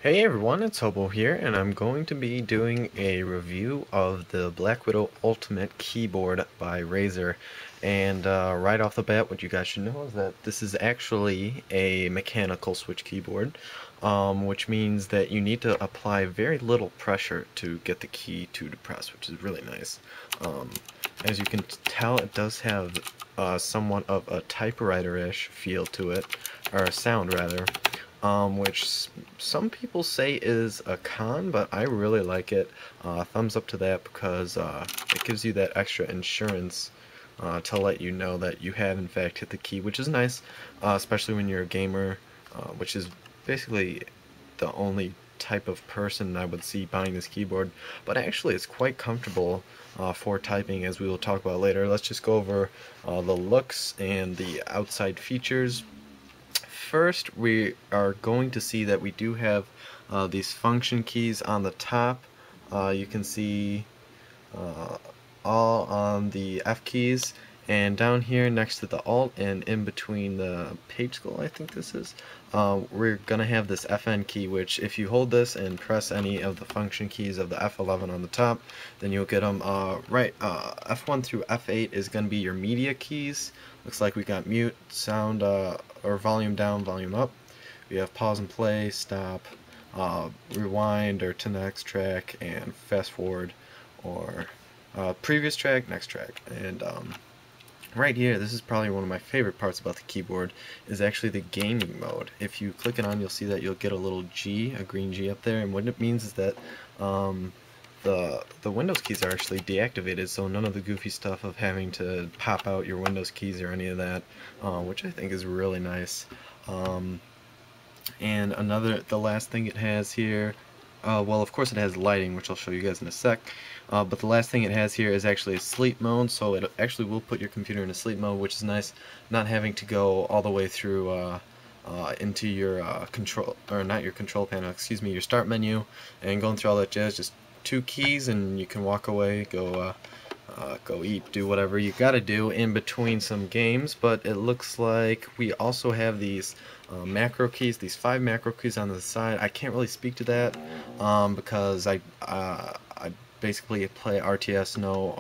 Hey everyone, it's Hobo here, and I'm going to be doing a review of the BlackWidow Ultimate Keyboard by Razer. And right off the bat, what you guys should know is that this is actually a mechanical switch keyboard, which means that you need to apply very little pressure to get the key to depress, which is really nice. Um, as you can tell, it does have somewhat of a typewriter-ish feel to it, or a sound rather, which some people say is a con, but I really like it. Thumbs up to that because it gives you that extra insurance to let you know that you have in fact hit the key, which is nice, especially when you're a gamer, which is basically the only type of person I would see buying this keyboard. But actually it's quite comfortable for typing, as we will talk about later. Let's just go over the looks and the outside features. First, we are going to see that we do have these function keys on the top. You can see all on the F keys, and down here next to the Alt and in between the page scroll, I think this is, we're gonna have this FN key, which if you hold this and press any of the function keys of the F11 on the top, then you'll get them right. F1 through F8 is gonna be your media keys. Looks like we got mute, sound, or volume down, volume up. We have pause and play, stop, rewind or to the next track, and fast forward, or previous track, next track. And right here, this is probably one of my favorite parts about the keyboard, is actually the gaming mode. If you click it on, you'll see that you'll get a little G, a green G up there, and what it means is that the Windows keys are actually deactivated, so none of the goofy stuff of having to pop out your Windows keys or any of that, which I think is really nice. And the last thing it has here, well, of course it has lighting, which I'll show you guys in a sec, but the last thing it has here is actually a sleep mode, so it actually will put your computer into sleep mode, which is nice, not having to go all the way through into your control, or not your control panel, excuse me, your start menu, and going through all that jazz. Just two keys and you can walk away, go eat, do whatever you gotta do in between some games. But it looks like we also have these macro keys, these 5 macro keys on the side. I can't really speak to that because I basically play RTS, no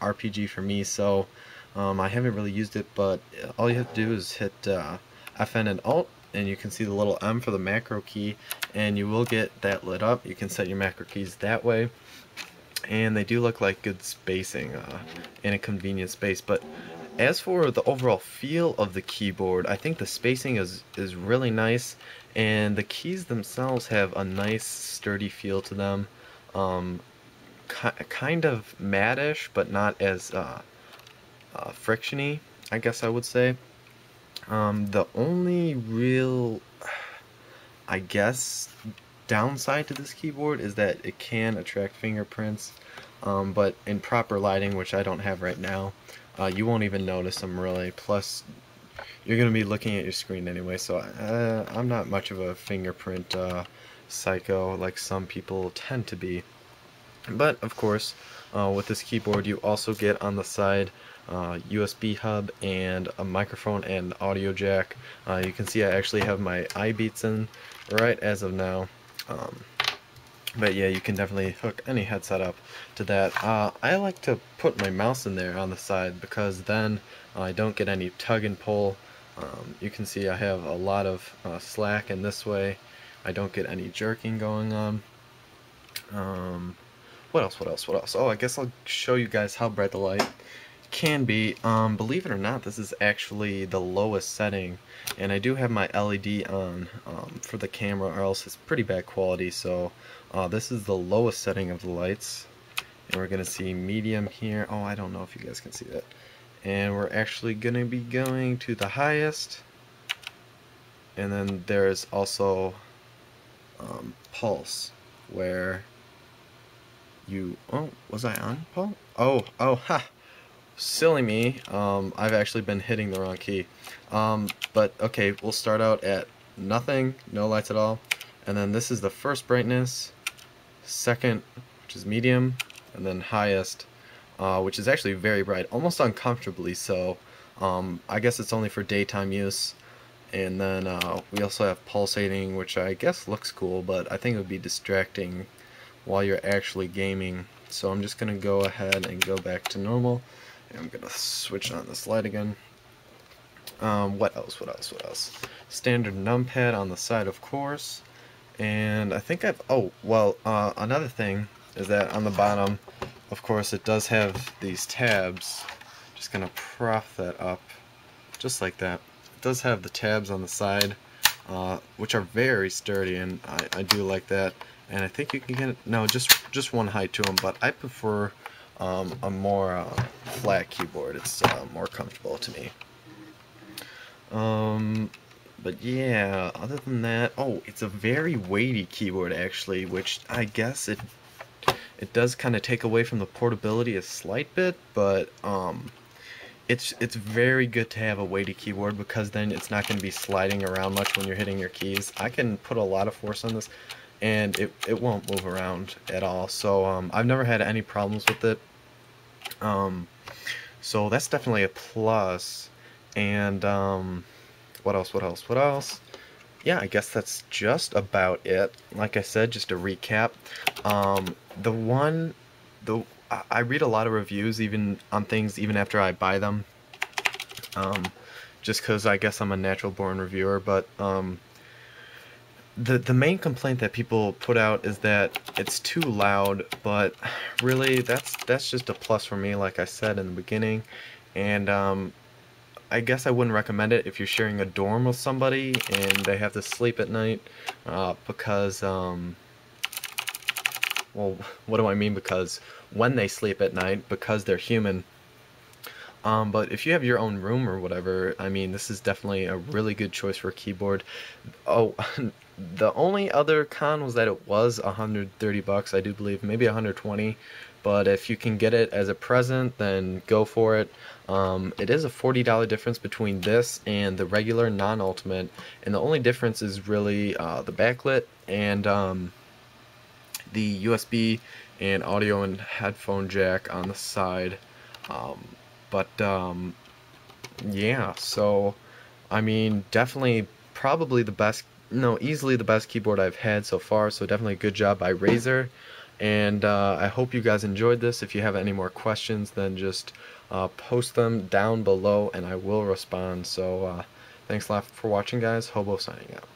RPG for me, so I haven't really used it. But all you have to do is hit FN and Alt, and you can see the little M for the macro key, and you will get that lit up. You can set your macro keys that way, and they do look like good spacing in a convenient space. But as for the overall feel of the keyboard, I think the spacing is really nice, and the keys themselves have a nice sturdy feel to them. Kind of matte-ish, but not as frictiony, I guess I would say. The only real, I guess, downside to this keyboard is that it can attract fingerprints, but in proper lighting, which I don't have right now, you won't even notice them really. Plus, you're going to be looking at your screen anyway, so I'm not much of a fingerprint psycho like some people tend to be. But of course, with this keyboard you also get on the side USB hub and a microphone and audio jack. You can see I actually have my iBeats in right as of now. But yeah, you can definitely hook any headset up to that. I like to put my mouse in there on the side because then I don't get any tug and pull. You can see I have a lot of slack in this way. I don't get any jerking going on. What else? Oh, I guess I'll show you guys how bright the light can be. Believe it or not, this is actually the lowest setting, and I do have my LED on for the camera, or else it's pretty bad quality. So this is the lowest setting of the lights, and we're gonna see medium here. Oh, I don't know if you guys can see that. And we're actually gonna be going to the highest, and then there's also pulse, where oh, was I on, Paul? Oh, ha! Silly me. I've actually been hitting the wrong key. But okay, we'll start out at nothing, no lights at all, and then this is the first brightness, second, which is medium, and then highest, which is actually very bright, almost uncomfortably so. I guess it's only for daytime use. and then we also have pulsating, which I guess looks cool, but I think it would be distracting while you're actually gaming. So I'm just gonna go ahead and go back to normal, and I'm gonna switch on this light again. What else? What else? What else? Standard numpad on the side, of course. And I think I've, oh, well, another thing is that on the bottom, of course, it does have these tabs. Just gonna prop that up, just like that. It does have the tabs on the side, which are very sturdy, and I do like that. And I think you can get, no, just one height to them, but I prefer a more flat keyboard. It's more comfortable to me. But yeah, other than that, oh, it's a very weighty keyboard actually, which I guess it does kind of take away from the portability a slight bit, but it's very good to have a weighty keyboard, because then it's not going to be sliding around much when you're hitting your keys. I can put a lot of force on this, and it won't move around at all. So I've never had any problems with it. So that's definitely a plus. And what else? What else? What else? Yeah, I guess that's just about it. Like I said, just to recap, I read a lot of reviews even on things even after I buy them, just because I guess I'm a natural born reviewer. But the main complaint that people put out is that it's too loud, but really that's just a plus for me, like I said in the beginning. And I guess I wouldn't recommend it if you're sharing a dorm with somebody and they have to sleep at night, because, well, what do I mean? Because when they sleep at night, because they're human. But if you have your own room or whatever, I mean, this is definitely a really good choice for a keyboard. Oh, the only other con was that it was $130, I do believe, maybe 120. But if you can get it as a present, then go for it. It is a $40 difference between this and the regular non-ultimate, and the only difference is really the backlit and the USB and audio and headphone jack on the side. Yeah, so I mean, definitely probably the best, no, easily the best keyboard I've had so far, so definitely a good job by Razer. And I hope you guys enjoyed this. If you have any more questions, then just post them down below and I will respond. So thanks a lot for watching, guys. Hobo signing out.